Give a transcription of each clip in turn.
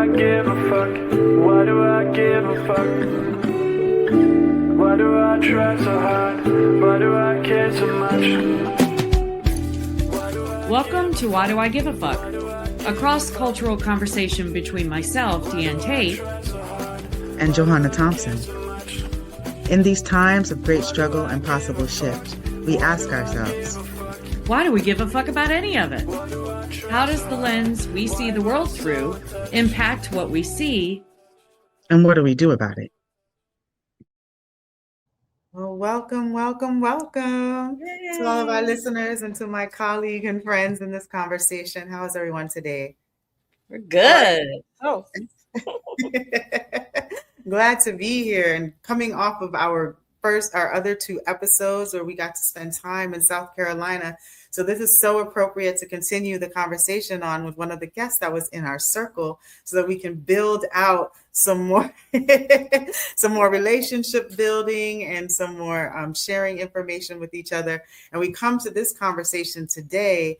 I give a fuck? Why do I give a fuck? Why do I try so hard? Why do I care so much? Welcome to Why Do I Give a Fuck? A cross-cultural conversation between myself, Diane Tate, and Johanna Thompson. In these times of great struggle and possible shift, we ask ourselves, why do we give a fuck about any of it? How does the lens we see the world through impact what we see? And what do we do about it? Well, welcome to all of our listeners and to my colleague and friends in this conversation. How is everyone today? We're good. Oh, glad to be here and coming off of our other two episodes where we got to spend time in South Carolina. So this is so appropriate to continue the conversation on with one of the guests that was in our circle so that we can build out some more relationship building and some more sharing information with each other. And we come to this conversation today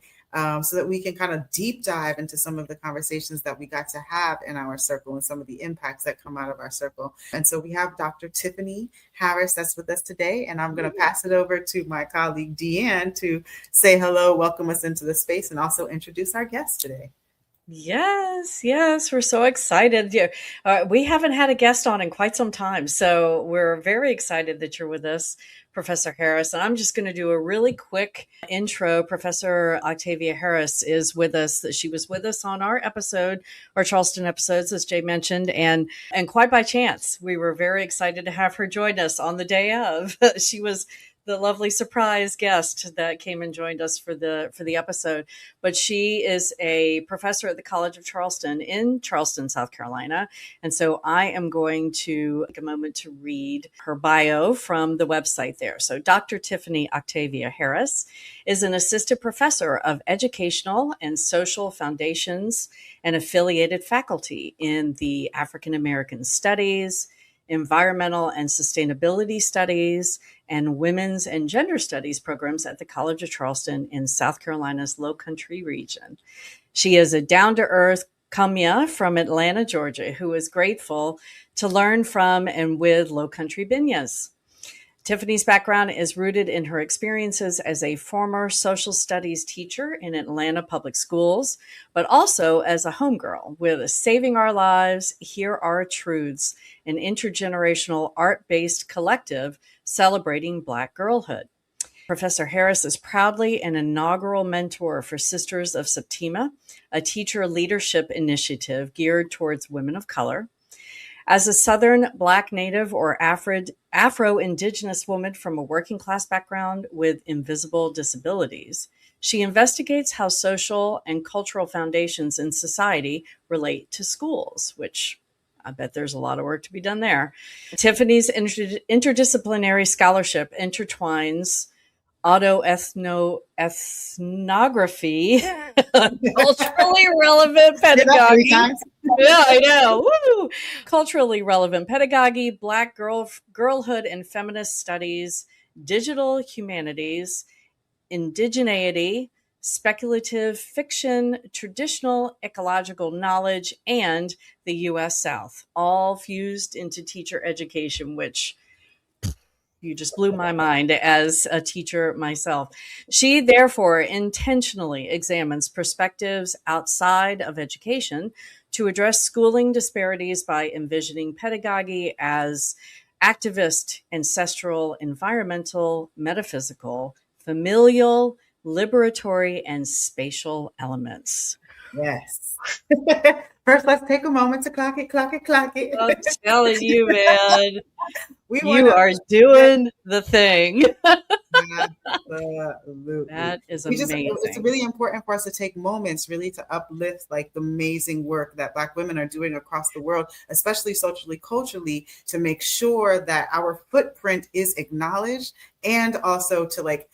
so that we can kind of deep dive into some of the conversations that we got to have in our circle and some of the impacts that come out of our circle. And so we have Dr. Tiffany Harris that's with us today. And I'm going to pass it over to my colleague, Diane, to say hello, welcome us into the space, and also introduce our guest today. Yes, we're so excited. We haven't had a guest on in quite some time, so we're very excited that you're with us, Professor Harris. And I'm just going to do a really quick intro. Professor Octavia Harris is with us. She was with us on our Charleston episodes, as Jay mentioned, and quite by chance, we were very excited to have her join us on the day of. She was the lovely surprise guest that came and joined us for the episode. But she is a professor at the College of Charleston in Charleston, South Carolina. And so I am going to take a moment to read her bio from the website there. So Dr. Tiffany Octavia Harris is an assistant professor of educational and social foundations and affiliated faculty in the African American Studies, Environmental and Sustainability Studies, and Women's and Gender Studies programs at the College of Charleston in South Carolina's Low Country region. She is a down-to-earth Kamya from Atlanta, Georgia, who is grateful to learn from and with Low Country Binyas. Tiffany's background is rooted in her experiences as a former social studies teacher in Atlanta public schools, but also as a homegirl with Saving Our Lives, Here Are Truths, an intergenerational art-based collective celebrating Black girlhood. Professor Harris is proudly an inaugural mentor for Sisters of Septima, a teacher leadership initiative geared towards women of color. As a Southern Black Native or Afro-Indigenous woman from a working class background with invisible disabilities, she investigates how social and cultural foundations in society relate to schools, which I bet there's a lot of work to be done there. Tiffany's interdisciplinary scholarship intertwines autoethnography, culturally relevant pedagogy. Yeah, I know. Woo! Culturally relevant pedagogy, Black girlhood and feminist studies, digital humanities, indigeneity, speculative fiction, traditional ecological knowledge, and the U.S. South, all fused into teacher education, which you just blew my mind as a teacher myself. She therefore intentionally examines perspectives outside of education to address schooling disparities by envisioning pedagogy as activist, ancestral, environmental, metaphysical, familial, liberatory, and spatial elements. Yes. First, let's take a moment to clock it. I'm telling you, man. You are doing the thing. Absolutely. That is amazing. It's really important for us to take moments really to uplift like the amazing work that Black women are doing across the world, especially socially, culturally, to make sure that our footprint is acknowledged, and also to like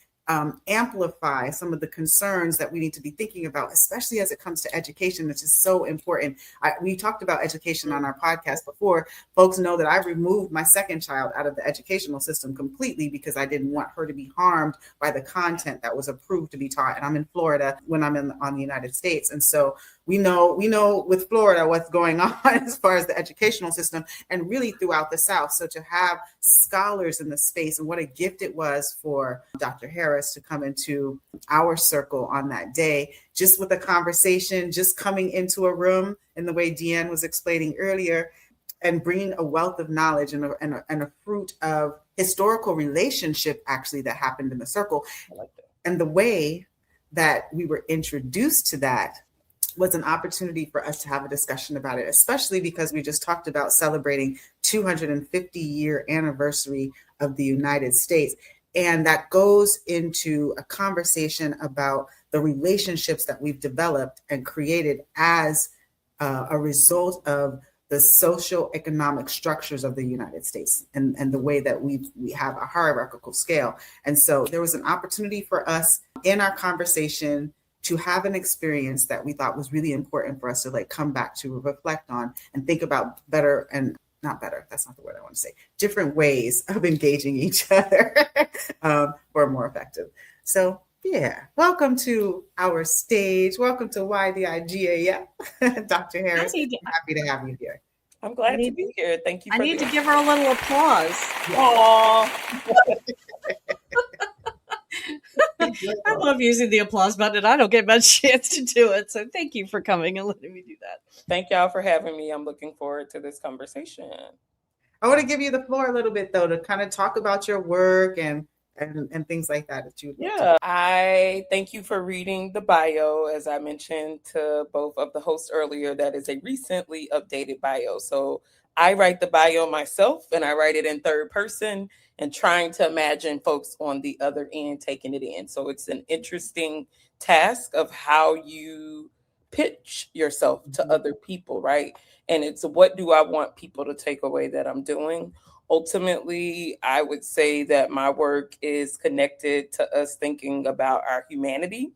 amplify some of the concerns that we need to be thinking about, especially as it comes to education, which is so important. We talked about education on our podcast before. Folks know that I removed my second child out of the educational system completely because I didn't want her to be harmed by the content that was approved to be taught. And I'm in Florida when I'm on the United States. And so we know with Florida what's going on as far as the educational system and really throughout the South. So to have scholars in the space, and what a gift it was for Dr. Harris to come into our circle on that day, just with a conversation, just coming into a room in the way Diane was explaining earlier, and bringing a wealth of knowledge and a fruit of historical relationship actually that happened in the circle. I like that. And the way that we were introduced to that was an opportunity for us to have a discussion about it, especially because we just talked about celebrating 250-year anniversary of the United States. And that goes into a conversation about the relationships that we've developed and created as a result of the socio-economic structures of the United States and the way that we have a hierarchical scale. And so there was an opportunity for us in our conversation to have an experience that we thought was really important for us to come back to reflect on and think about better and not better. That's not the word I want to say. Different ways of engaging each other for more effective. So yeah, welcome to our stage. Welcome to YDIGAF, Dr. Harris. I'm happy to have you here. I'm glad to be here. Thank you. I need to give her a little applause. Aww. I love using the applause button. I don't get much chance to do it. So thank you for coming and letting me do that. Thank y'all for having me. I'm looking forward to this conversation. I want to give you the floor a little bit, though, to kind of talk about your work and things like that. I thank you for reading the bio. As I mentioned to both of the hosts earlier, that is a recently updated bio. So I write the bio myself, and I write it in third person and trying to imagine folks on the other end taking it in. So it's an interesting task of how you pitch yourself to other people, right? And it's what do I want people to take away that I'm doing? Ultimately, I would say that my work is connected to us thinking about our humanity,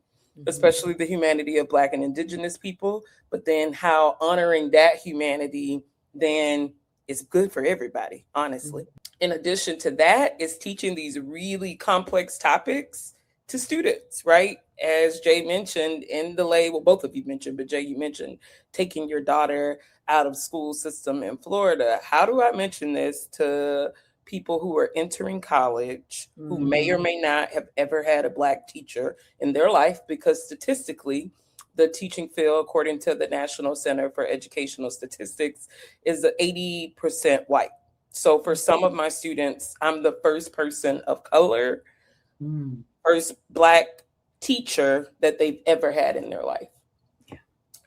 especially the humanity of Black and Indigenous people, but then how honoring that humanity then is good for everybody, honestly. In addition to that, is teaching these really complex topics to students, right? As Jay mentioned in the well, both of you mentioned, but Jay, you mentioned taking your daughter out of school system in Florida. How do I mention this to people who are entering college, who may or may not have ever had a Black teacher in their life? Because statistically, the teaching field, according to the National Center for Educational Statistics, is 80% white. So for some of my students, I'm the first person of color, first Black teacher that they've ever had in their life.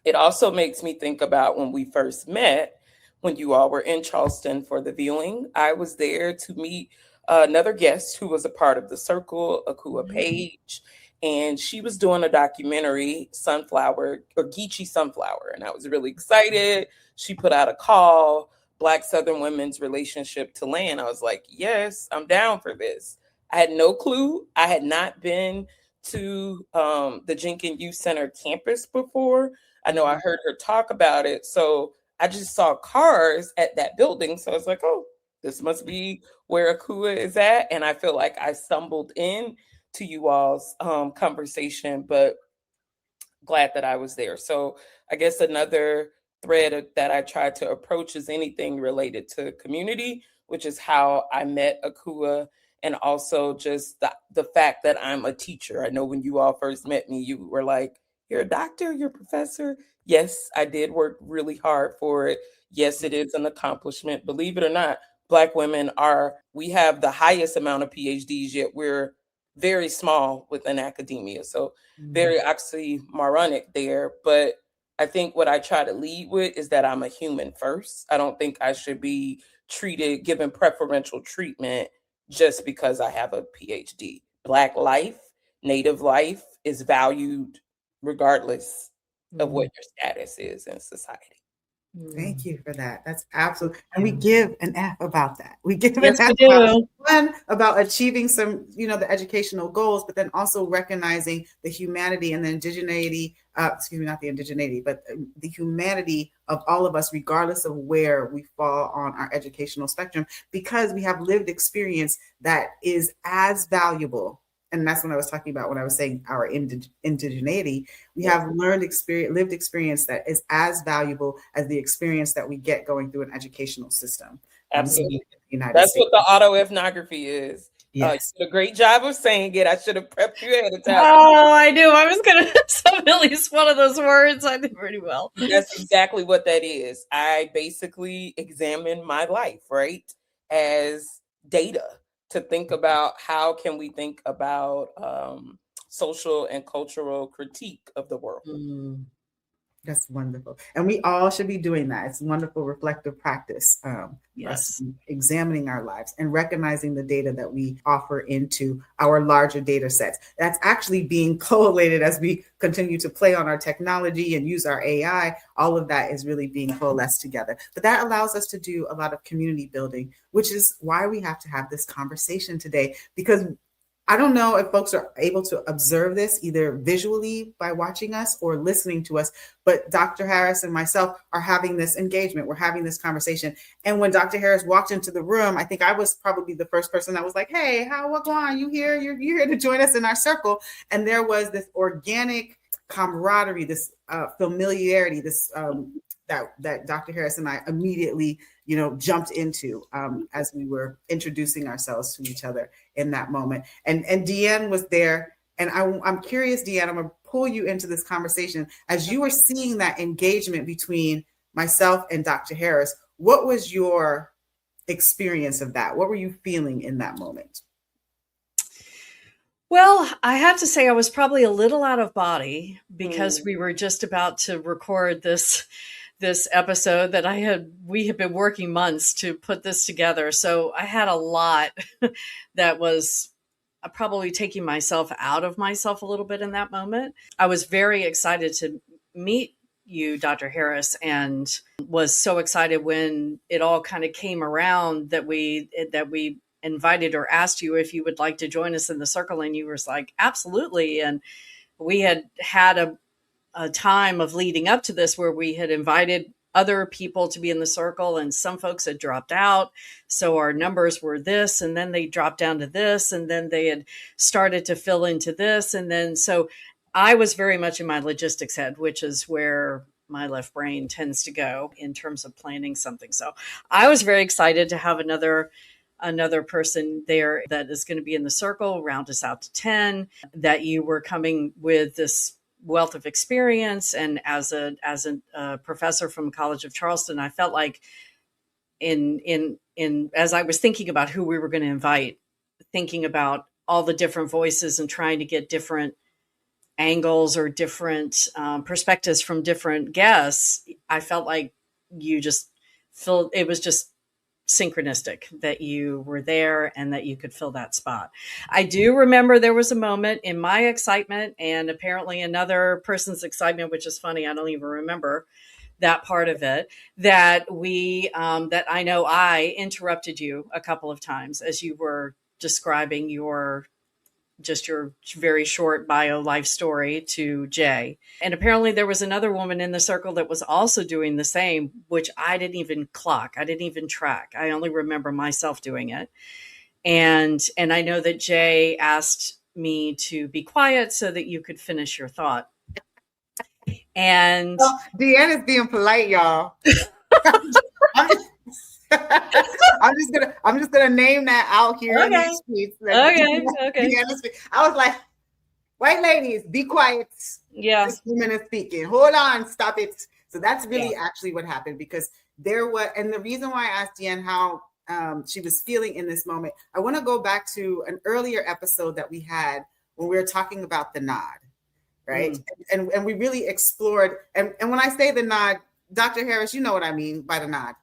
It also makes me think about when we first met, when you all were in Charleston for the viewing. I was there to meet another guest who was a part of the circle, Akua Page, and she was doing a documentary, Sunflower, or Geechee Sunflower, and I was really excited. She put out a call, Black Southern women's relationship to land. I was like, yes, I'm down for this. I had no clue. I had not been to the Jenkins Youth Center campus before. I know I heard her talk about it. So I just saw cars at that building. So I was like, oh, this must be where Akua is at. And I feel like I stumbled in to you all's conversation, but glad that I was there. So I guess another thread that I try to approach is anything related to community, which is how I met Akua, and also just the fact that I'm a teacher. I know when you all first met me, you were like, you're a doctor, you're a professor. Yes, I did work really hard for it. Yes, it is an accomplishment. Believe it or not, Black women we have the highest amount of PhDs, yet we're very small within academia. So very oxymoronic there. But I think what I try to lead with is that I'm a human first. I don't think I should be given preferential treatment just because I have a PhD. Black life, Native life is valued regardless of what your status is in society. Thank you for that. That's absolutely, and we give an F about that. We give Yes, an F we about, do. one, about achieving some, the educational goals, but then also recognizing the humanity and the indigeneity, excuse me, not the indigeneity, but the humanity of all of us, regardless of where we fall on our educational spectrum, because we have lived experience that is as valuable. And that's what I was talking about when I was saying our indigeneity. We have lived experience that is as valuable as the experience that we get going through an educational system. Absolutely. United That's States. what the autoethnography is. Yes. You did a great job of saying it. I should have prepped you ahead of time. Oh, I knew I was going to some at least one of those words. I did pretty well. That's exactly what that is. I basically examine my life, right, as data to think about how can we think about social and cultural critique of the world. That's wonderful. And we all should be doing that. It's a wonderful reflective practice. Yes. Examining our lives and recognizing the data that we offer into our larger data sets. That's actually being collated as we continue to play on our technology and use our AI. All of that is really being coalesced together. But that allows us to do a lot of community building, which is why we have to have this conversation today, because I don't know if folks are able to observe this either visually by watching us or listening to us, but Dr. Harris and myself are having this engagement. We're having this conversation. And when Dr. Harris walked into the room, I think I was probably the first person that was like, hey, what's going on? You here? You're here to join us in our circle. And there was this organic camaraderie, this familiarity, this that Dr. Harris and I immediately, jumped into as we were introducing ourselves to each other in that moment. And Diane was there. And I'm curious, Diane, I'm going to pull you into this conversation. As you were seeing that engagement between myself and Dr. Harris, what was your experience of that? What were you feeling in that moment? Well, I have to say I was probably a little out of body because we were just about to record this episode that we had been working months to put this together. So I had a lot that was probably taking myself out of myself a little bit in that moment. I was very excited to meet you, Dr. Harris, and was so excited when it all kind of came around that we invited or asked you if you would like to join us in the circle. And you were like, absolutely. And we had a time of leading up to this where we had invited other people to be in the circle, and some folks had dropped out. So our numbers were this, and then they dropped down to this, and then they had started to fill into this. And then, so I was very much in my logistics head, which is where my left brain tends to go in terms of planning something. So I was very excited to have another person there that is going to be in the circle, round us out to 10, that you were coming with this wealth of experience. And as a professor from College of Charleston, I felt like as I was thinking about who we were going to invite, thinking about all the different voices and trying to get different angles or different perspectives from different guests, I felt like it was just synchronistic that you were there and that you could fill that spot. I do remember there was a moment in my excitement and apparently another person's excitement, which is funny. I don't even remember that part of it, that that I know I interrupted you a couple of times as you were describing your very short bio life story to Jay. And apparently there was another woman in the circle that was also doing the same, which I didn't even clock. I didn't even track. I only remember myself doing it. And I know that Jay asked me to be quiet so that you could finish your thought. And Diane is being polite, y'all. I'm just gonna name that out here in these streets. Okay. I was like, white ladies, be quiet. Yeah. This woman is speaking. Hold on, stop it. So that's really actually what happened, because and the reason why I asked Diane how she was feeling in this moment, I want to go back to an earlier episode that we had when we were talking about the nod, right? And we really explored, and when I say the nod, Dr. Harris, you know what I mean by the nod.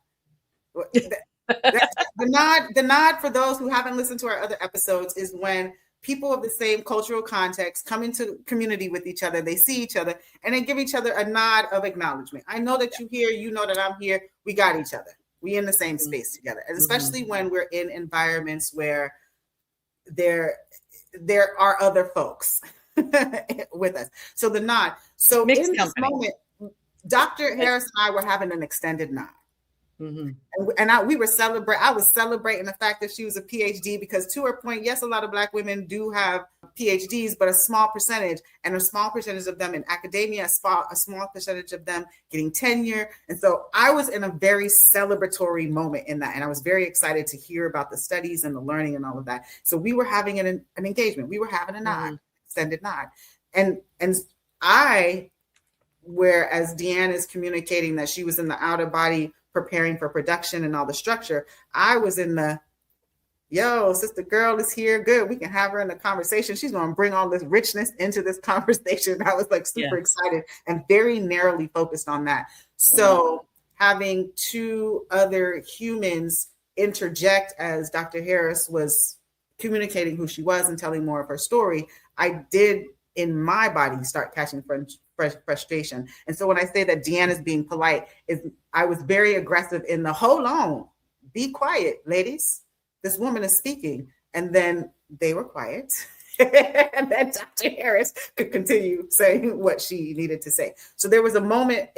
The nod for those who haven't listened to our other episodes is when people of the same cultural context come into community with each other. They see each other and they give each other a nod of acknowledgement. I know that you're here. You know that I'm here. We got each other. We in the same space together. And especially when we're in environments where there are other folks with us. So the nod. So Mixed in this company. moment, Dr. Harris and I were having an extended nod. And we were I was celebrating the fact that she was a PhD, because to her point, yes, a lot of Black women do have PhDs, but a small percentage of them in academia, a small percentage of them getting tenure. And so I was in a very celebratory moment in that. And I was very excited to hear about the studies and the learning and all of that. So we were having an engagement. We were having a nod, extended nod. And whereas Diane is communicating that she was in the outer body preparing for production and all the structure, I was in the, yo, sister girl is here. Good. We can have her in the conversation. She's going to bring all this richness into this conversation. I was like super excited and very narrowly focused on that. So having two other humans interject as Dr. Harris was communicating who she was and telling more of her story, I did in my body start catching frustration. And so when I say that Deanna is being polite, I was very aggressive in the hold on, be quiet, ladies. This woman is speaking. And then they were quiet. And then Dr. Harris could continue saying what she needed to say. So there was a moment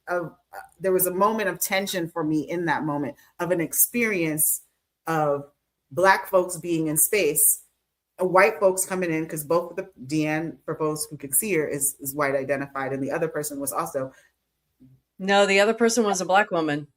of tension for me in that moment, of an experience of Black folks being in space, white folks coming in, because both of the Deanne, for those who could see her, is white identified, and the other person was also. No, the other person was a Black woman.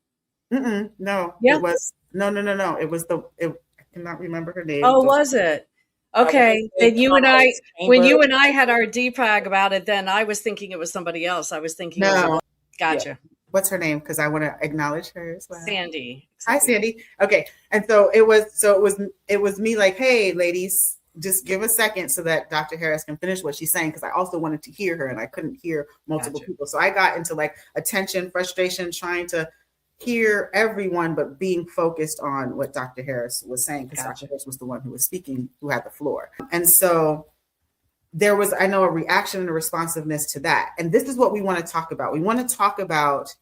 No, yeah. It was no. It was I cannot remember her name. Oh, was it? Okay. Then when you and I had our DPRAG about it, then I was thinking it was somebody else. I was thinking, no. Gotcha. Yeah. What's her name? Because I want to acknowledge her as well. Sandy. Hi, Sandy. Okay. And so it was me like, hey, ladies, just give a second so that Dr. Harris can finish what she's saying, because I also wanted to hear her and I couldn't hear multiple people. So I got into like attention, frustration, trying to hear everyone, but being focused on what Dr. Harris was saying, because Dr. Harris was the one who was speaking, who had the floor. And so there was, I know, a reaction and a responsiveness to that. And this is what we want to talk about. We want to talk about,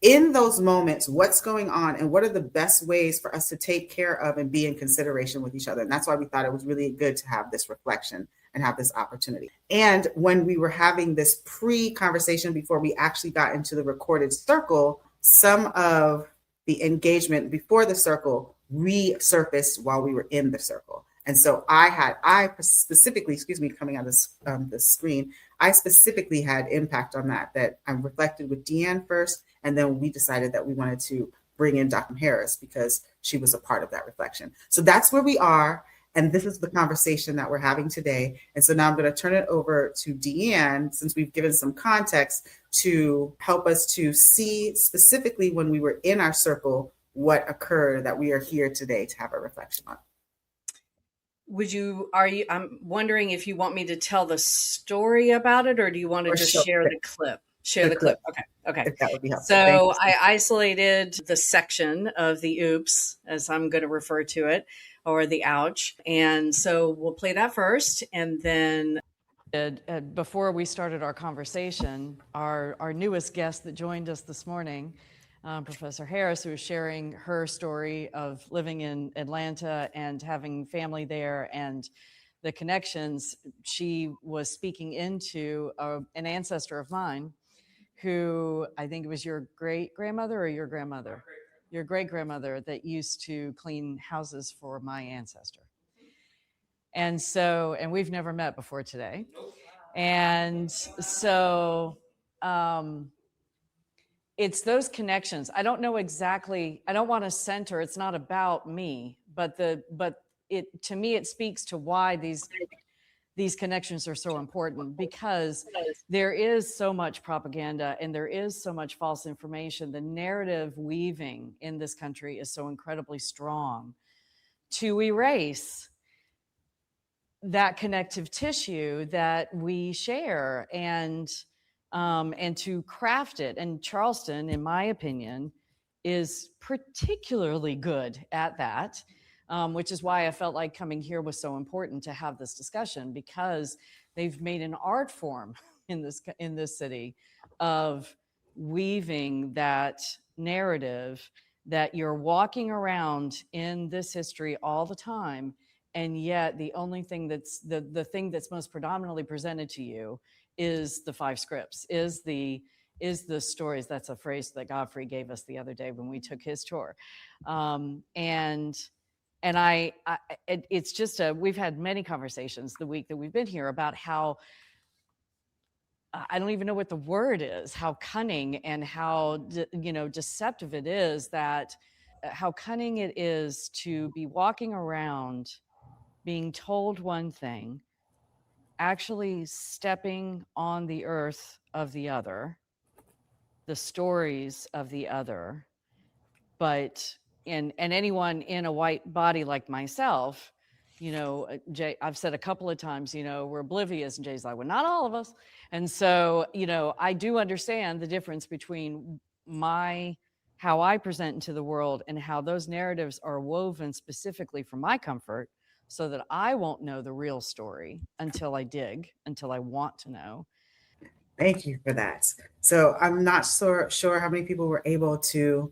in those moments, what's going on and what are the best ways for us to take care of and be in consideration with each other. And that's why we thought it was really good to have this reflection and have this opportunity. And when we were having this pre-conversation before we actually got into the recorded circle, some of the engagement before the circle resurfaced while we were in the circle. And so I specifically, coming out of the screen, I specifically had impact on that I reflected with Deanne first, and then we decided that we wanted to bring in Dr. Harris because she was a part of that reflection. So that's where we are, and this is the conversation that we're having today. And so now I'm going to turn it over to Deanne, since we've given some context, to help us to see specifically when we were in our circle what occurred that we are here today to have a reflection on. I'm wondering if you want me to tell the story about it, or do you want to just share the clip? Share the clip. Okay. If that would be helpful. So I isolated the section of the oops, as I'm going to refer to it, or the ouch. And so we'll play that first. And then before we started our conversation, our newest guest that joined us this morning, Professor Harris, who was sharing her story of living in Atlanta and having family there and the connections, she was speaking into an ancestor of mine who, I think it was your great-grandmother or your grandmother? Your great-grandmother that used to clean houses for my ancestor. And so, and we've never met before today. And so, it's those connections. I don't know exactly, I don't want to center, it's not about me, but to me, it speaks to why these connections are so important, because there is so much propaganda and there is so much false information. The narrative weaving in this country is so incredibly strong to erase that connective tissue that we share and to craft it. And Charleston, in my opinion, is particularly good at that. which is why I felt like coming here was so important to have this discussion, because they've made an art form in this city of weaving that narrative that you're walking around in this history all the time, and yet the only thing that's the thing that's most predominantly presented to you is the 5 scripts, is the stories. That's a phrase that Godfrey gave us the other day when we took his tour. It's just we've had many conversations the week that we've been here about how, I don't even know what the word is, how cunning and how deceptive it is, that how cunning it is to be walking around being told one thing, actually stepping on the earth of the other, the stories of the other. But and anyone in a white body like myself, Jay, I've said a couple of times, we're oblivious, and Jay's like, well, not all of us. And so, I do understand the difference between how I present into the world and how those narratives are woven specifically for my comfort, so that I won't know the real story until I dig, until I want to know. Thank you for that. So I'm not sure how many people were able to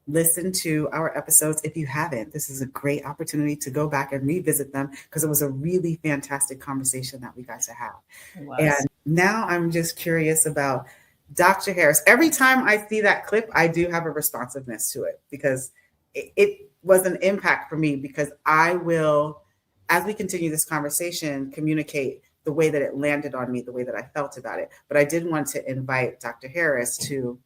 listen to our episodes. If you haven't, this is a great opportunity to go back and revisit them, because it was a really fantastic conversation that we got to have. And now I'm just curious about Dr. Harris. Every time I see that clip, I do have a responsiveness to it, because it was an impact for me, because I will, as we continue this conversation, communicate the way that it landed on me, the way that I felt about it. But I did want to invite Dr. Harris to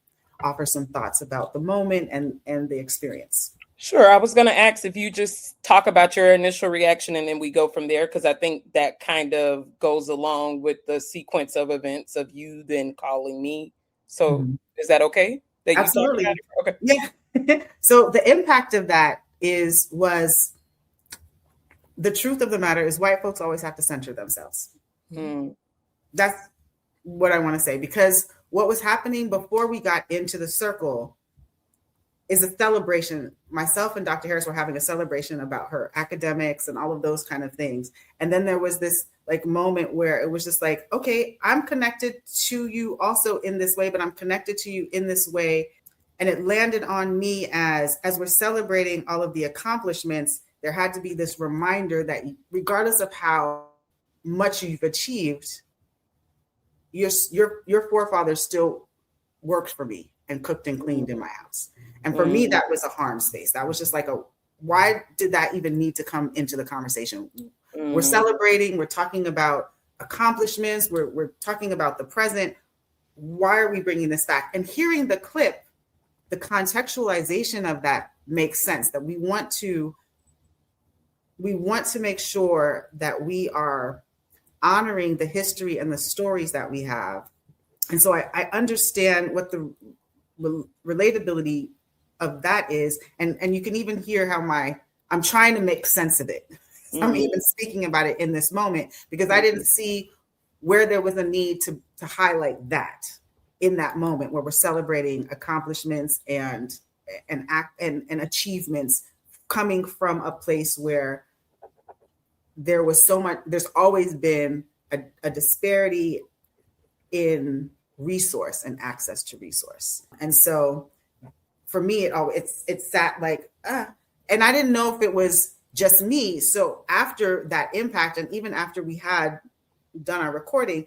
offer some thoughts about the moment and the experience. Sure. I was going to ask if you just talk about your initial reaction, and then we go from there, because I think that kind of goes along with the sequence of events of you then calling me. So Is that okay? Absolutely. Okay. Yeah. So the impact of that was the truth of the matter is white folks always have to center themselves. That's what I want to say, because what was happening before we got into the circle is a celebration. Myself and Dr. Harris were having a celebration about her academics and all of those kind of things. And then there was this moment where it was just like, okay, I'm connected to you also in this way, but I'm connected to you in this way. And it landed on me as we're celebrating all of the accomplishments, there had to be this reminder that regardless of how much you've achieved, your forefathers still worked for me and cooked and cleaned in my house. And for me, that was a harm space. That was just like why did that even need to come into the conversation? We're celebrating, we're talking about accomplishments, we're talking about the present. Why are we bringing this back? And hearing the clip, the contextualization of that makes sense, that we want to make sure that we are honoring the history and the stories that we have. And so I understand what the relatability of that is. And you can even hear how I'm trying to make sense of it. I'm even speaking about it in this moment, because I didn't see where there was a need to highlight that in that moment where we're celebrating accomplishments and achievements coming from a place where there was so much, there's always been a disparity in resource and access to resource. And so for me, it sat and I didn't know if it was just me. So after that impact, and even after we had done our recording,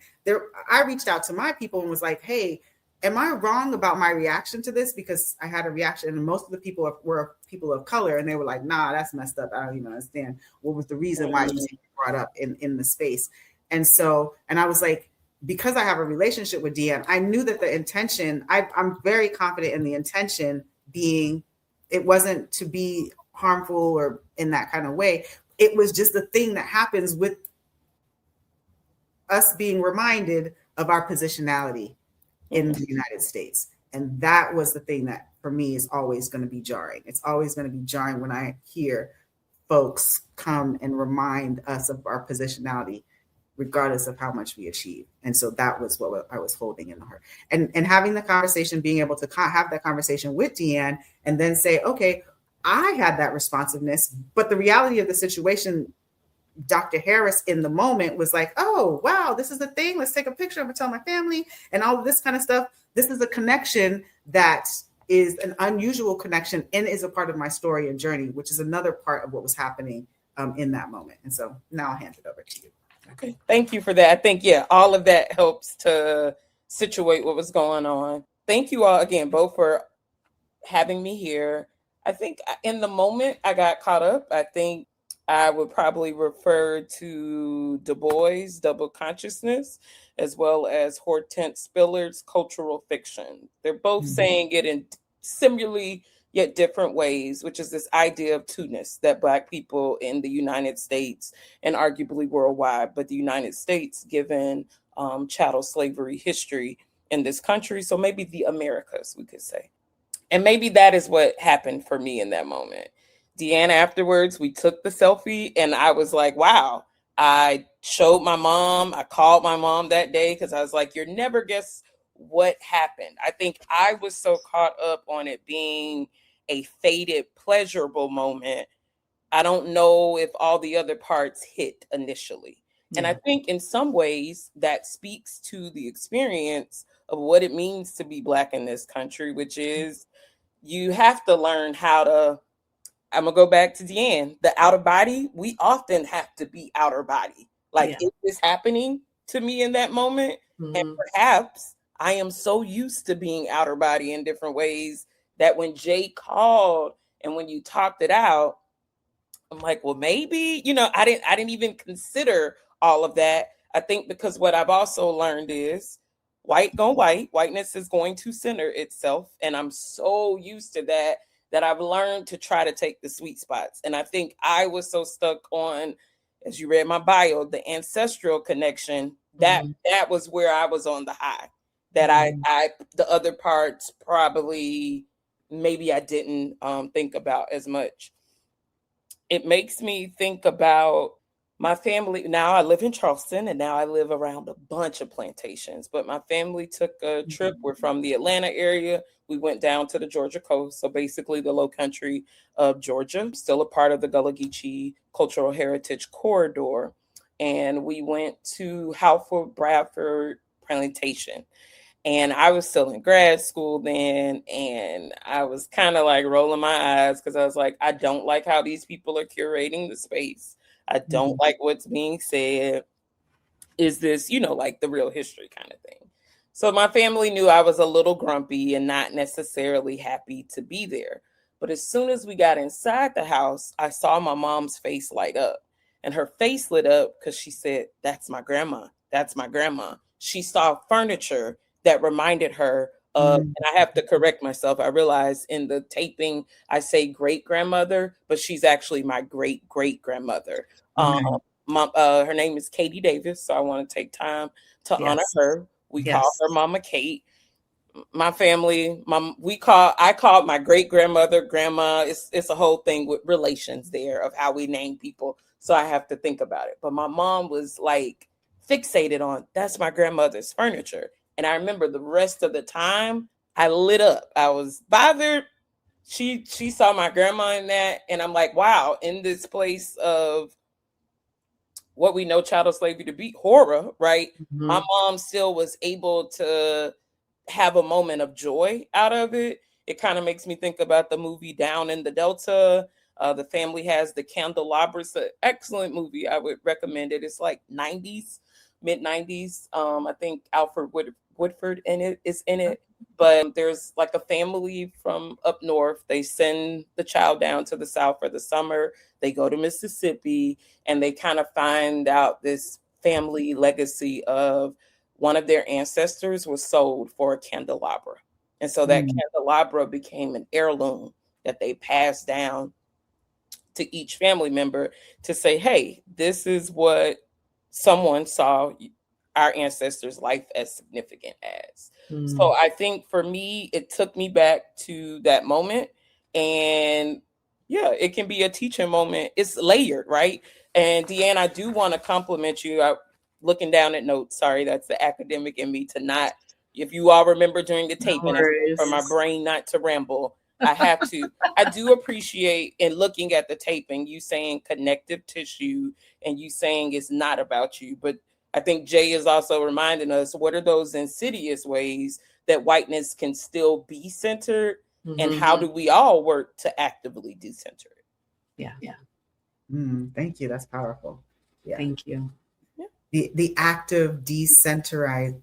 I reached out to my people and was like, hey, am I wrong about my reaction to this? Because I had a reaction, and most of the people were people of color, and they were like, nah, that's messed up. I don't even understand what was the reason why it was brought up in the space. And I was like, because I have a relationship with Diane, I knew that the intention, I'm very confident in the intention being, it wasn't to be harmful or in that kind of way. It was just the thing that happens with us being reminded of our positionality in the United States. And that was the thing that for me is always going to be jarring. It's always going to be jarring when I hear folks come and remind us of our positionality, regardless of how much we achieve. And so that was what I was holding in the heart. And having the conversation, being able to have that conversation with Diane, and then say, okay, I had that responsiveness, but the reality of the situation, Dr. Harris in the moment was like, oh, wow, this is a thing. Let's take a picture. I'm gonna tell my family and all of this kind of stuff. This is a connection that is an unusual connection and is a part of my story and journey, which is another part of what was happening in that moment. And so now I'll hand it over to you. Okay, thank you for that. I think, all of that helps to situate what was going on. Thank you all again, both for having me here. I think in the moment I got caught up. I think I would probably refer to Du Bois' Double Consciousness, as well as Hortense Spiller's Cultural Fiction. They're both saying it in similarly yet different ways, which is this idea of two-ness that Black people in the United States and arguably worldwide, but the United States, given chattel slavery history in this country, so maybe the Americas, we could say. And maybe that is what happened for me in that moment. Diane, afterwards, we took the selfie and I was like, wow. I showed my mom. I called my mom that day because I was like, you'll never guess what happened. I think I was so caught up on it being a faded, pleasurable moment. I don't know if all the other parts hit initially. And I think in some ways that speaks to the experience of what it means to be Black in this country, which is you have to learn how to, I'm going to go back to Diane, the outer body. We often have to be outer body. Like, is this happening to me in that moment? And perhaps I am so used to being outer body in different ways that when Jay called and when you talked it out, I'm like, well, maybe, I didn't even consider all of that. I think because what I've also learned is whiteness is going to center itself. And I'm so used to that I've learned to try to take the sweet spots. And I think I was so stuck on, as you read my bio, the ancestral connection, that was where I was on the high, that I the other parts probably maybe I didn't think about as much. It makes me think about my family. Now I live in Charleston and now I live around a bunch of plantations, but my family took a trip. We're from the Atlanta area. We went down to the Georgia coast. So basically the low country of Georgia, still a part of the Gullah Geechee Cultural Heritage Corridor. And we went to Halford Bradford Plantation. And I was still in grad school then. And I was kind of like rolling my eyes because I was like, I don't like how these people are curating the space. I don't like what's being said. Is this, like the real history kind of thing? So my family knew I was a little grumpy and not necessarily happy to be there. But as soon as we got inside the house, I saw my mom's face light up. And her face lit up because she said, that's my grandma. That's my grandma. She saw furniture that reminded her of, and I have to correct myself. I realized in the taping, I say great grandmother, but she's actually my great great grandmother. Her name is Katie Davis. So I want to take time to honor her. We call her Mama Kate. My family, I called my great grandmother grandma. It's a whole thing with relations there of how we name people. So I have to think about it. But my mom was like fixated on, that's my grandmother's furniture. And I remember the rest of the time I lit up. I was bothered. She saw my grandma in that. And I'm like, wow, in this place of what we know chattel slavery to be, horror, right? My mom still was able to have a moment of joy out of it. It kind of makes me think about the movie Down in the Delta. The family has the candelabra. It's an excellent movie. I would recommend it. It's like 90s, mid 90s. I think Alfred Woodford is in it. But there's like a family from up north. They send the child down to the South for the summer. They go to Mississippi and they kind of find out this family legacy of one of their ancestors was sold for a candelabra. And so that candelabra became an heirloom that they passed down to each family member to say, hey, this is what someone saw our ancestors' life as significant as. So I think for me, it took me back to that moment. And it can be a teaching moment. It's layered, right? And Deanne, I do want to compliment you. Looking down at notes, sorry, that's the academic in me to not, if you all remember during the tape, for my brain not to ramble, I have to. I do appreciate in looking at the taping, you saying connective tissue and you saying it's not about you. But I think Jay is also reminding us what are those insidious ways that whiteness can still be centered, and how do we all work to actively decenter it? Yeah. Thank you. That's powerful. Yeah. Thank you. The active decentering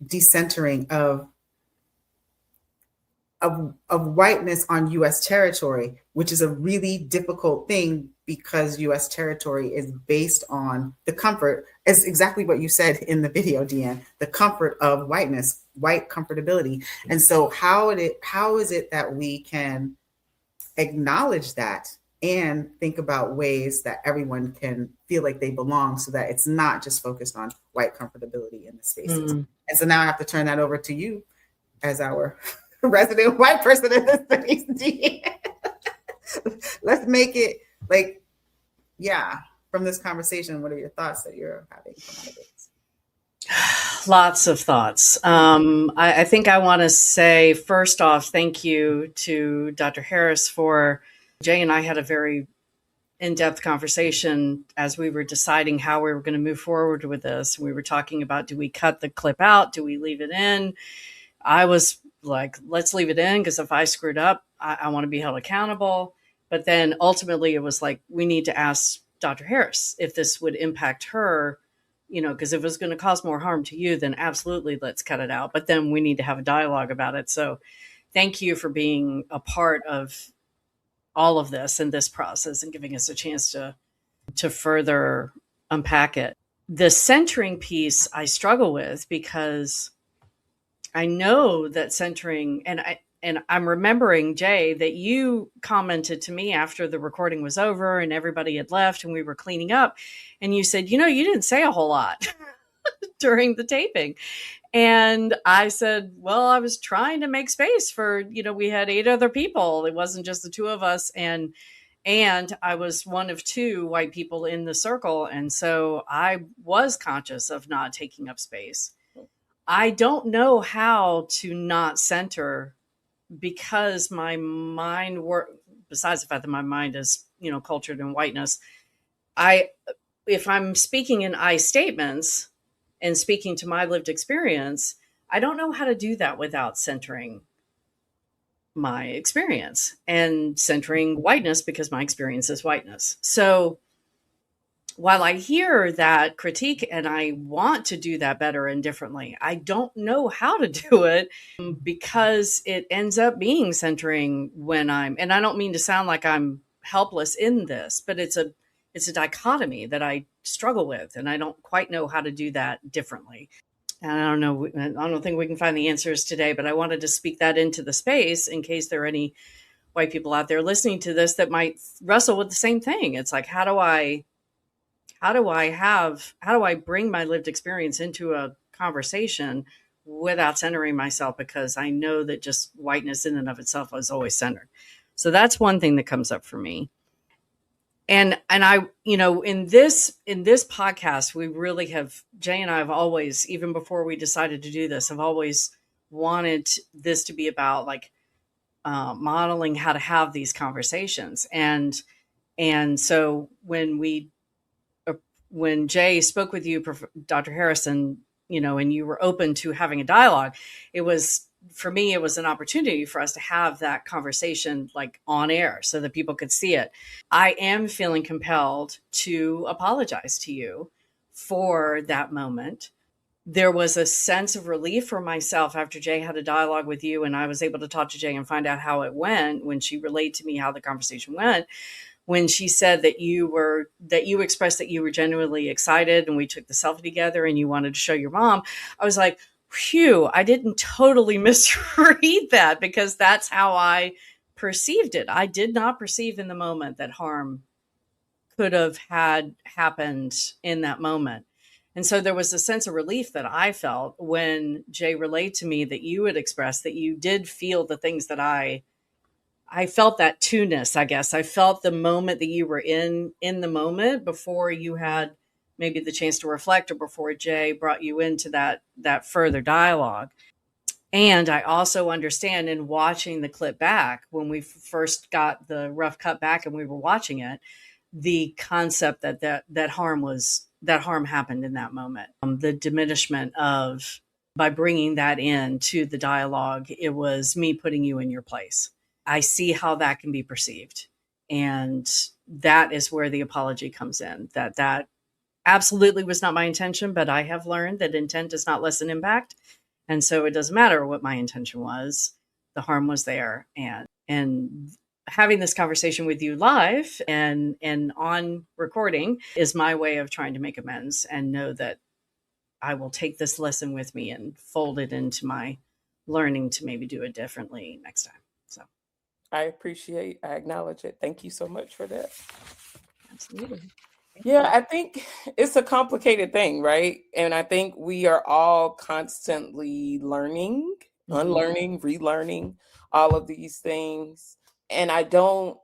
of whiteness on U.S. territory, which is a really difficult thing because U.S. territory is based on the comfort, is exactly what you said in the video, Diane, the comfort of whiteness, white comfortability. And so how is it that we can acknowledge that and think about ways that everyone can feel like they belong, so that it's not just focused on white comfortability in the spaces. And so now I have to turn that over to you as our resident white person in this space. Let's make it from this conversation, what are your thoughts that you're having from out of it? Lots of thoughts. I think I want to say, first off, thank you to Dr. Harris for, Jay and I had a very in-depth conversation as we were deciding how we were going to move forward with this. We were talking about, do we cut the clip out? Do we leave it in? I was like, let's leave it in, because if I screwed up, I want to be held accountable. But then ultimately it was like, we need to ask Dr. Harris if this would impact her, because if it was going to cause more harm to you, then absolutely let's cut it out. But then we need to have a dialogue about it. So thank you for being a part of all of this and this process and giving us a chance to further unpack it. The centering piece I struggle with, because I know that centering, and I'm remembering, Jay, that you commented to me after the recording was over and everybody had left and we were cleaning up, and you said, you didn't say a whole lot during the taping. And I said, well, I was trying to make space for, we had 8 other people. It wasn't just the 2 of us. And I was one of 2 white people in the circle. And so I was conscious of not taking up space. I don't know how to not center, because my mind besides the fact that my mind is, cultured in whiteness, if I'm speaking in I statements and speaking to my lived experience, I don't know how to do that without centering my experience and centering whiteness, because my experience is whiteness. So while I hear that critique and I want to do that better and differently, I don't know how to do it, because it ends up being centering and I don't mean to sound like I'm helpless in this, but it's a dichotomy that I struggle with, and I don't quite know how to do that differently. And I don't think we can find the answers today, but I wanted to speak that into the space in case there are any white people out there listening to this that might wrestle with the same thing. It's like, how do I bring my lived experience into a conversation without centering myself? Because I know that just whiteness in and of itself is always centered. So that's one thing that comes up for me. And I, in this podcast, we really have, Jay and I have always, even before we decided to do this, have always wanted this to be about modeling how to have these conversations. And so when Jay spoke with you, Dr. Harrison, and you were open to having a dialogue, for me, it was an opportunity for us to have that conversation on air so that people could see it. I am feeling compelled to apologize to you for that moment. There was a sense of relief for myself after Jay had a dialogue with you, and I was able to talk to Jay and find out how it went when she relayed to me how the conversation went. When she said that you expressed that you were genuinely excited, and we took the selfie together and you wanted to show your mom, I was like, phew, I didn't totally misread that, because that's how I perceived it. I did not perceive in the moment that harm could have had happened in that moment. And so there was a sense of relief that I felt when Jay relayed to me that you had expressed that you did feel the things that I felt, that two-ness, I guess. I felt the moment that you were in the moment before you had maybe the chance to reflect, or before Jay brought you into that further dialogue. And I also understand in watching the clip back, when we first got the rough cut back and we were watching it, the concept that harm happened in that moment. The diminishment of, by bringing that in to the dialogue, it was me putting you in your place. I see how that can be perceived. And that is where the apology comes in. That absolutely was not my intention, but I have learned that intent does not lessen impact. And so it doesn't matter what my intention was. The harm was there. And having this conversation with you live and on recording is my way of trying to make amends and know that I will take this lesson with me and fold it into my learning to maybe do it differently next time. So I acknowledge it. Thank you so much for that. absolutely. Yeah, I think it's a complicated thing, right? And I think we are all constantly learning, unlearning, relearning all of these things. And I don't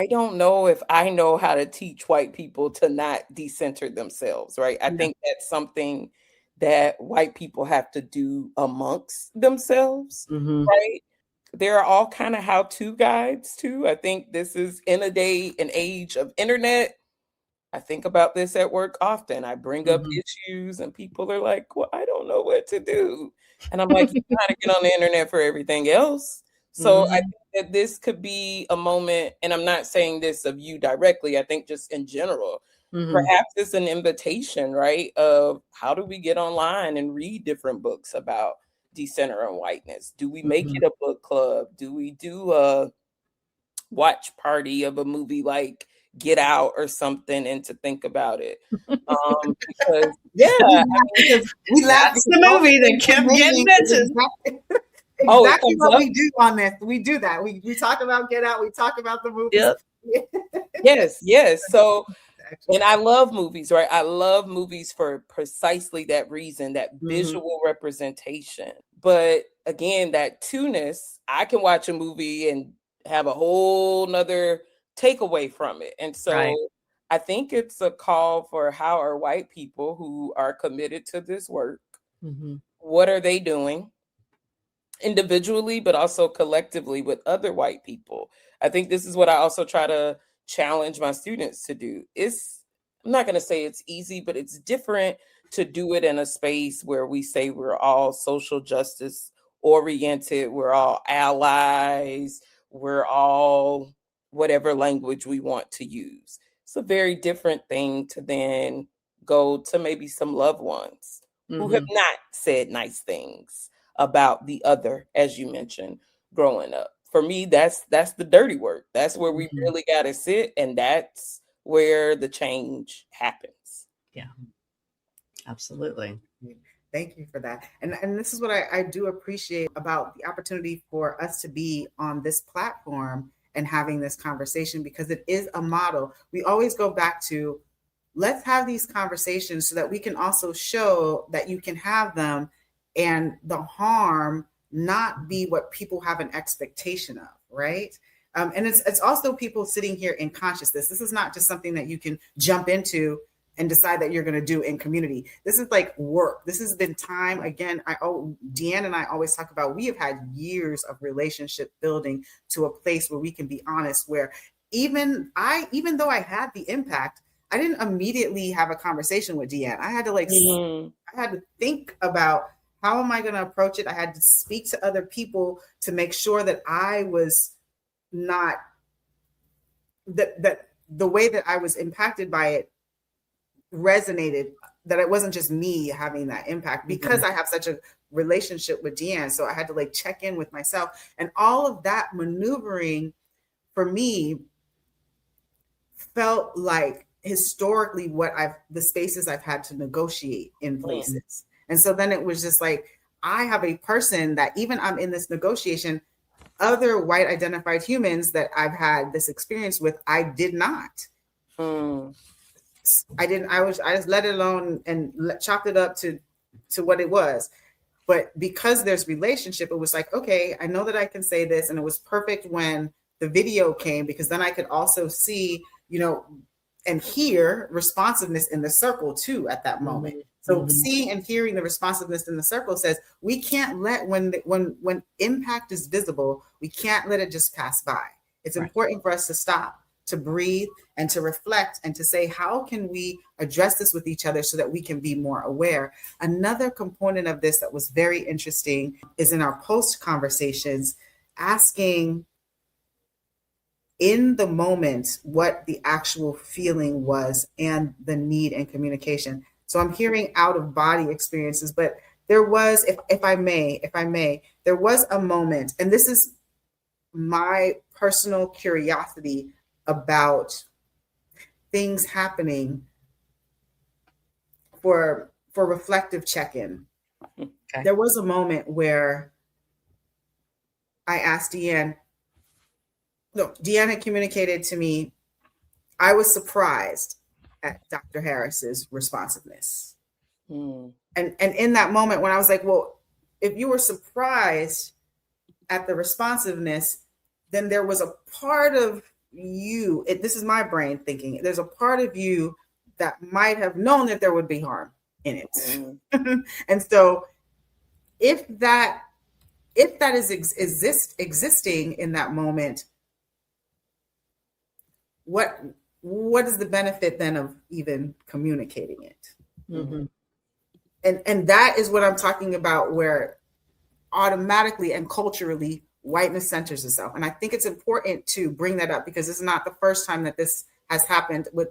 know if I know how to teach white people to not decenter themselves, right? I think that's something that white people have to do amongst themselves, right? There are all kind of how-to guides too. I think this is in an age of internet. I think about this at work often. I bring up issues and people are like, well, I don't know what to do. And I'm like, you gotta get on the internet for everything else. So I think that this could be a moment, and I'm not saying this of you directly, I think just in general, perhaps it's an invitation, right? Of how do we get online and read different books about decentering whiteness? Do we make it a book club? Do we do a watch party of a movie like Get Out or something, and to think about it? Because because we laughed. That's the movie that kept getting mentioned. Exactly what we do on this. We do that. We talk about Get Out. We talk about the movie. Yes. So, and I love movies, right? I love movies for precisely that reason, that visual representation. But again, that two-ness, I can watch a movie and have a whole nother takeaway from it. And so I think it's a call for how are white people who are committed to this work, what are they doing individually, but also collectively with other white people? I think this is what I also try to challenge my students to do. I'm not going to say it's easy, but it's different to do it in a space where we say we're all social justice oriented, we're all allies, we're all whatever language we want to use. It's a very different thing to then go to maybe some loved ones who have not said nice things about the other, as you mentioned, growing up. For me, that's the dirty work. That's where we really got to sit, and that's where the change happens. Yeah, absolutely. Thank you for that. And this is what I do appreciate about the opportunity for us to be on this platform and having this conversation, because it is a model. We always go back to, let's have these conversations so that we can also show that you can have them and the harm not be what people have an expectation of, right? And it's also people sitting here in consciousness. This is not just something that you can jump into and decide that you're going to do in community. This is like work. This has been time. Again, Diane and I always talk about, we have had years of relationship building to a place where we can be honest, where even though I had the impact, I didn't immediately have a conversation with Diane. I had to I had to think about, how am I going to approach it? I had to speak to other people to make sure that I was not, that the way that I was impacted by it resonated, that it wasn't just me having that impact, because I have such a relationship with Diane. So I had to check in with myself, and all of that maneuvering for me felt like historically the spaces I've had to negotiate in places. And so then it was just I have a person that, even I'm in this negotiation, other white identified humans that I've had this experience with, I did not. I didn't. I just let it alone and chopped it up to what it was. But because there's relationship, it was okay, I know that I can say this. And it was perfect when the video came, because then I could also see, and hear responsiveness in the circle too at that moment. So seeing and hearing the responsiveness in the circle says we can't let when impact is visible, we can't let it just pass by. It's important for us to stop, to breathe, and to reflect, and to say, how can we address this with each other so that we can be more aware? Another component of this that was very interesting is in our post conversations, asking in the moment what the actual feeling was and the need and communication. So I'm hearing out of body experiences, but there was, if I may, there was a moment, and this is my personal curiosity about things happening for reflective check-in. Okay. There was a moment where I asked Deanne, Deanne had communicated to me, I was surprised at Dr. Harris's responsiveness. And in that moment when I was like, well, if you were surprised at the responsiveness, then there was a part of you, this is my brain thinking, there's a part of you that might have known that there would be harm in it. And so if that is existing in that moment, what is the benefit then of even communicating it? And that is what I'm talking about, where automatically and culturally whiteness centers itself. And I think it's important to bring that up, because it's not the first time that this has happened with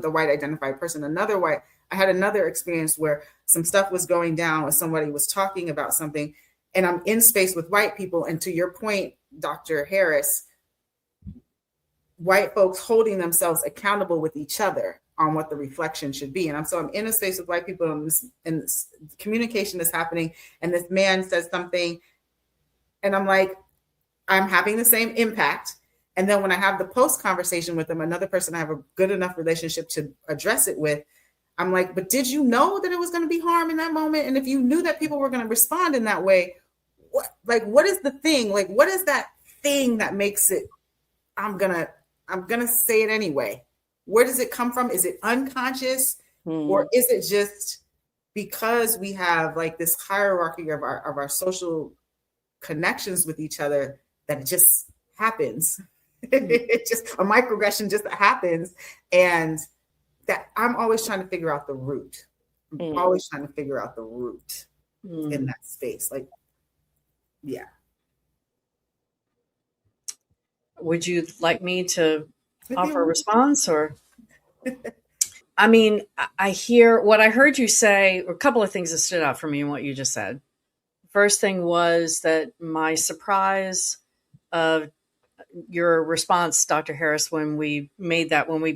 a white identified person. I had another experience where some stuff was going down, or somebody was talking about something, and I'm in space with white people. And to your point, Dr. Harris, white folks holding themselves accountable with each other on what the reflection should be. And I'm in a space with white people, and this communication is happening, and this man says something, and I'm like, I'm having the same impact. And then when I have the post conversation with them, another person I have a good enough relationship to address it with, I'm like, but did you know that it was going to be harm in that moment? And if you knew that people were going to respond in that way, what is the thing? Like, what is that thing that makes it, I'm going to say it anyway? Where does it come from? Is it unconscious? Or is it just because we have like this hierarchy of our social connections with each other that it just happens? It's just a microaggression just happens. And that I'm always trying to figure out the root. I'm always trying to figure out the root in that space. Like, yeah. Would you like me to offer a response, or? I mean, I hear what I heard you say, a couple of things that stood out for me in what you just said. First thing was that my surprise of your response, Dr. Harris, when we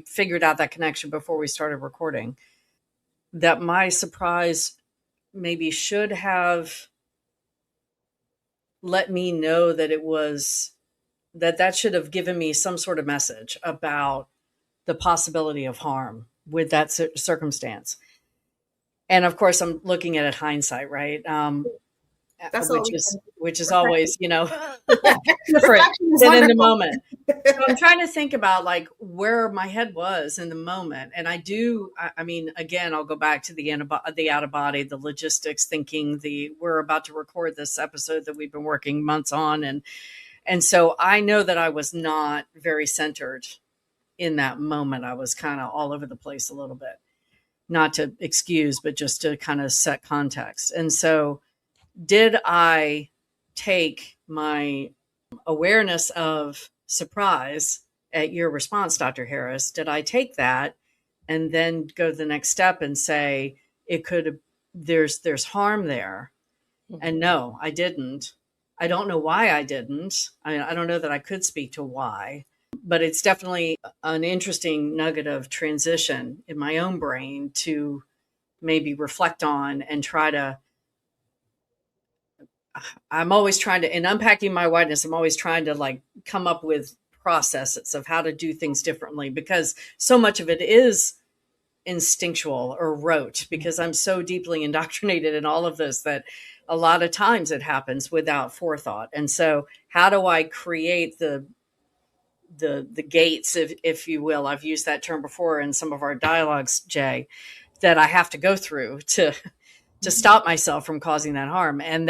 figured out that connection before we started recording, that my surprise maybe should have let me know that it was, that should have given me some sort of message about the possibility of harm with that circumstance. And of course, I'm looking at it hindsight, right? Which is always, different than in the moment. So I'm trying to think about like where my head was in the moment. And I mean, again, I'll go back to the out of body, the logistics, thinking we're about to record this episode that we've been working months on. And so I know that I was not very centered in that moment. I was kind of all over the place a little bit, not to excuse, but just to kind of set context. And so did I take my awareness of surprise at your response, Dr. Harris? Did I take that and then go to the next step and say there's harm there? And no, I didn't. I don't know why I didn't. I don't know that I could speak to why, but it's definitely an interesting nugget of transition in my own brain to maybe reflect on and try to, I'm always trying to, in unpacking my whiteness, I'm always trying to like come up with processes of how to do things differently, because so much of it is instinctual or rote, because I'm so deeply indoctrinated in all of this that a lot of times it happens without forethought. And so how do I create the gates, if you will? I've used that term before in some of our dialogues, Jay, that I have to go through to stop myself from causing that harm. And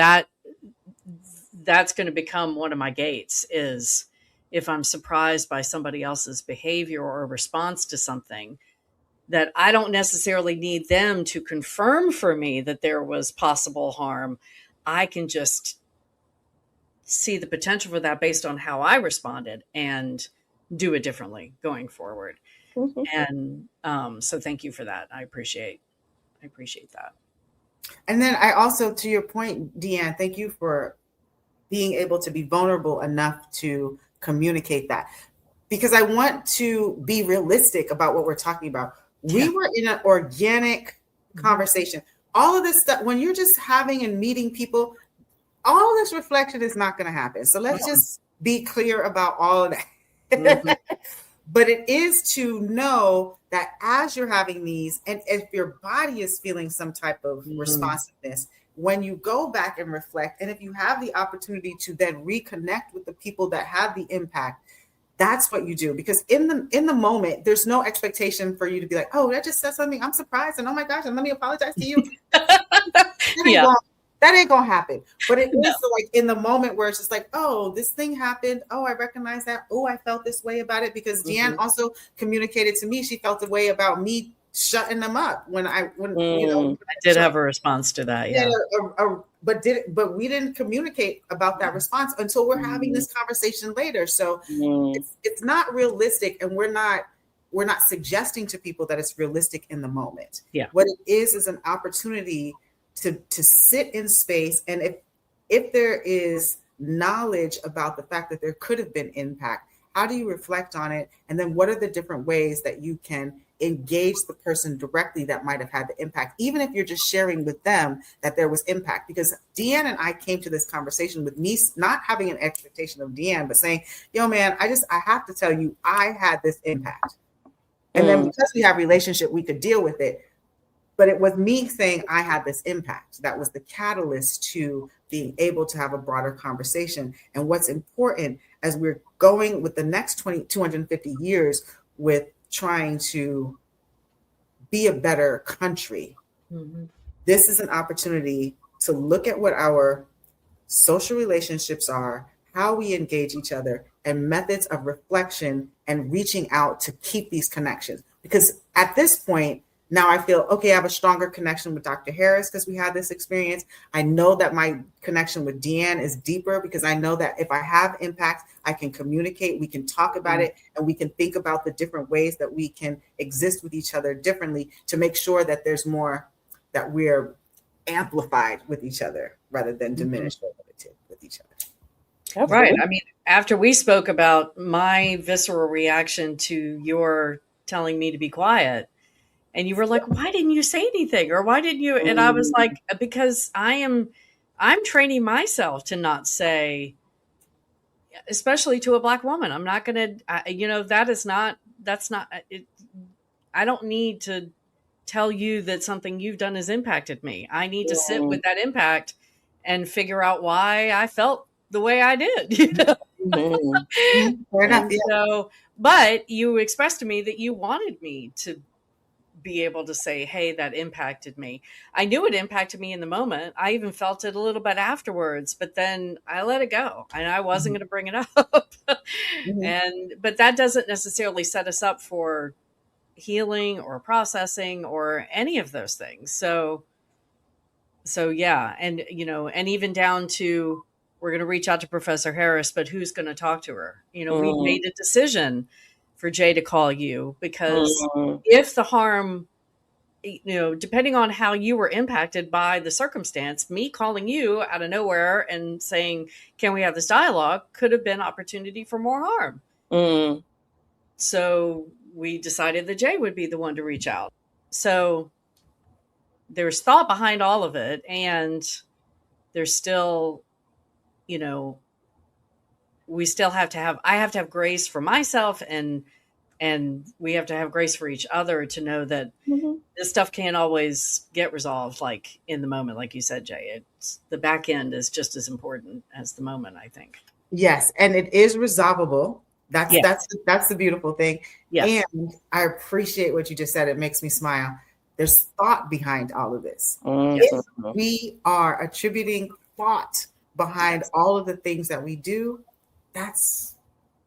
that's going to become one of my gates, is if I'm surprised by somebody else's behavior or response to something, that I don't necessarily need them to confirm for me that there was possible harm. I can just see the potential for that based on how I responded and do it differently going forward. And so thank you for that. I appreciate that. And then I also, to your point, Deanne, thank you for being able to be vulnerable enough to communicate that, because I want to be realistic about what we're talking about. We were in an organic conversation. All of this stuff, when you're just having and meeting people, all of this reflection is not going to happen. So let's just be clear about all of that. But it is to know that as you're having these, and if your body is feeling some type of responsiveness, when you go back and reflect, and if you have the opportunity to then reconnect with the people that have the impact, that's what you do. Because in the moment, there's no expectation for you to be like, oh, that just said something, I'm surprised, and oh my gosh, and let me apologize to you. That ain't gonna happen. But it is like in the moment where it's just like, oh, this thing happened. Oh, I recognize that. Oh, I felt this way about it, because Diane also communicated to me she felt the way about me shutting them up when I did have a response to that. Yeah. But we didn't communicate about that response until we're having this conversation later. So it's not realistic, and we're not suggesting to people that it's realistic in the moment. Yeah. What it is an opportunity to sit in space, and if there is knowledge about the fact that there could have been impact, how do you reflect on it? And then what are the different ways that you can engage the person directly that might have had the impact, even if you're just sharing with them that there was impact? Because Deanne and I came to this conversation with me not having an expectation of Deanne, but saying, yo, man, I have to tell you, I had this impact. And then because we have relationship, we could deal with it. But it was me saying I had this impact. That was the catalyst to being able to have a broader conversation. And what's important as we're going with the next 250 years with trying to be a better country, this is an opportunity to look at what our social relationships are, how we engage each other, and methods of reflection and reaching out to keep these connections. Because at this point, now I feel, okay, I have a stronger connection with Dr. Harris because we had this experience. I know that my connection with Deanne is deeper because I know that if I have impact, I can communicate, we can talk about it, and we can think about the different ways that we can exist with each other differently to make sure that there's more, that we're amplified with each other rather than diminished or limited with each other. Right. I mean, after we spoke about my visceral reaction to your telling me to be quiet, and you were like, why didn't you say anything? Or why didn't you? And I was like, because I'm training myself to not say, especially to a Black woman. I'm not going to, that's not it. I don't need to tell you that something you've done has impacted me. I need to sit with that impact and figure out why I felt the way I did. So, but you expressed to me that you wanted me to be able to say, hey, that impacted me. I knew it impacted me in the moment. I even felt it a little bit afterwards, but then I let it go and I wasn't going to bring it up. But that doesn't necessarily set us up for healing or processing or any of those things. So yeah. And, and even down to, we're going to reach out to Professor Harris, but who's going to talk to her? We made a decision for Jay to call you because if the harm, depending on how you were impacted by the circumstance, me calling you out of nowhere and saying, can we have this dialogue, could have been opportunity for more harm. So we decided that Jay would be the one to reach out. So there's thought behind all of it. And there's still, we still have to have, I have to have grace for myself and we have to have grace for each other to know that this stuff can't always get resolved like in the moment, like you said, Jay. It's the back end is just as important as the moment, I think. Yes, and it is resolvable. That's the beautiful thing. Yes. And I appreciate what you just said. It makes me smile. There's thought behind all of this. Mhm. If we are attributing thought behind all of the things that we do, that's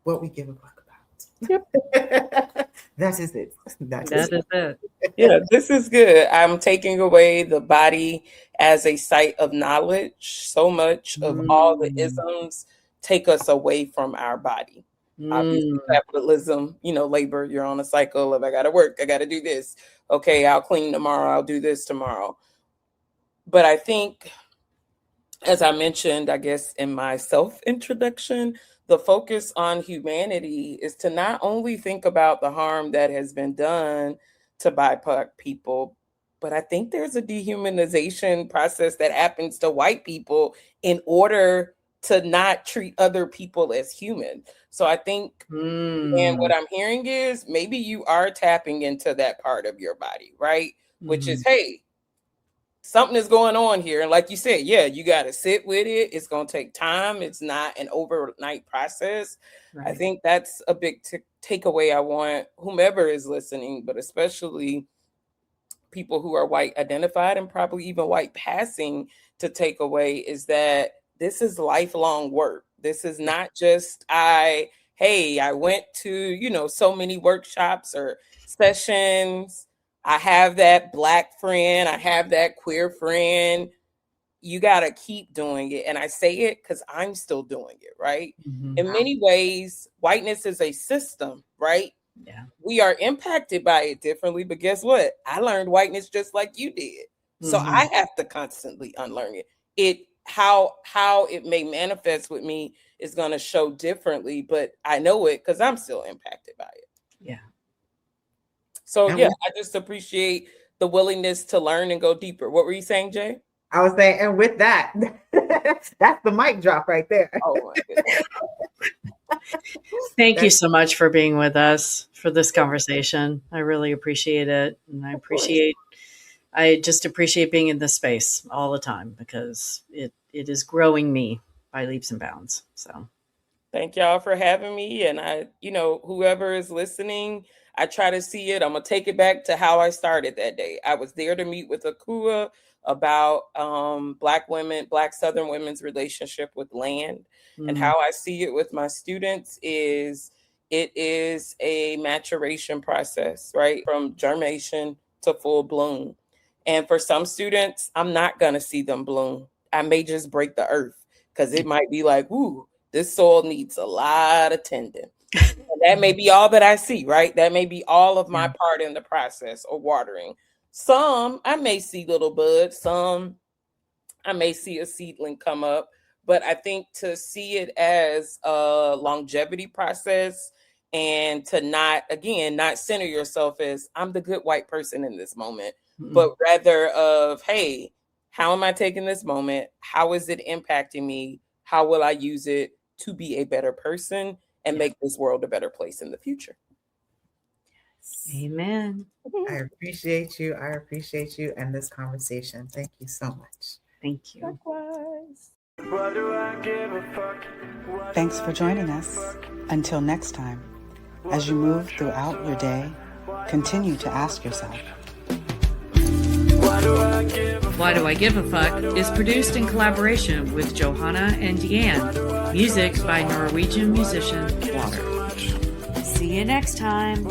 what we give a fuck about. Yep. That is it. That That is is it. Yeah, this is good. I'm taking away the body as a site of knowledge. So much of all the isms take us away from our body. Obviously, capitalism, labor, you're on a cycle of I got to work, I got to do this. Okay, I'll clean tomorrow, I'll do this tomorrow. But I think, as I mentioned, I guess in my self-introduction, the focus on humanity is to not only think about the harm that has been done to BIPOC people, but I think there's a dehumanization process that happens to white people in order to not treat other people as human. So I think, and what I'm hearing is maybe you are tapping into that part of your body, right? Which is, hey, something is going on here. And like you said, yeah, you got to sit with it. It's going to take time. It's not an overnight process. Right. I think that's a big takeaway I want whomever is listening, but especially people who are white identified and probably even white passing to take away is that this is lifelong work. This is not just I went to, so many workshops or sessions. I have that Black friend. I have that queer friend. You got to keep doing it. And I say it because I'm still doing it, right? In many ways, whiteness is a system, right? Yeah. We are impacted by it differently, but guess what? I learned whiteness just like you did. So I have to constantly unlearn it. How it may manifest with me is going to show differently, but I know it because I'm still impacted by it. Yeah. So I just appreciate the willingness to learn and go deeper. What were you saying, Jay? I was saying, and with that, that's the mic drop right there. Oh my goodness. Thank you so much for being with us for this conversation. I really appreciate it. And I just appreciate being in this space all the time because it is growing me by leaps and bounds. So thank y'all for having me. And I, whoever is listening, I try to see it. I'm going to take it back to how I started that day. I was there to meet with Akua about Black Southern women's relationship with land. And how I see it with my students is it is a maturation process, right? From germination to full bloom. And for some students, I'm not going to see them bloom. I may just break the earth because it might be like, ooh, this soil needs a lot of tending. That may be all that I see, right? That may be all of my part in the process or watering. Some, I may see little buds. Some, I may see a seedling come up. But I think to see it as a longevity process and to not center yourself as I'm the good white person in this moment, but rather of, hey, how am I taking this moment? How is it impacting me? How will I use it to be a better person and make this world a better place in the future? Amen. I appreciate you. And this conversation. Thank you so much. Thank you. Likewise. Why do I give a fuck? Thanks for joining us. Until next time, as you move throughout your day, continue to ask yourself, Why do I give a fuck? Why Do I Give a Fuck is produced in collaboration with Johanna and Diane. Music by Norwegian musician Water. See you next time.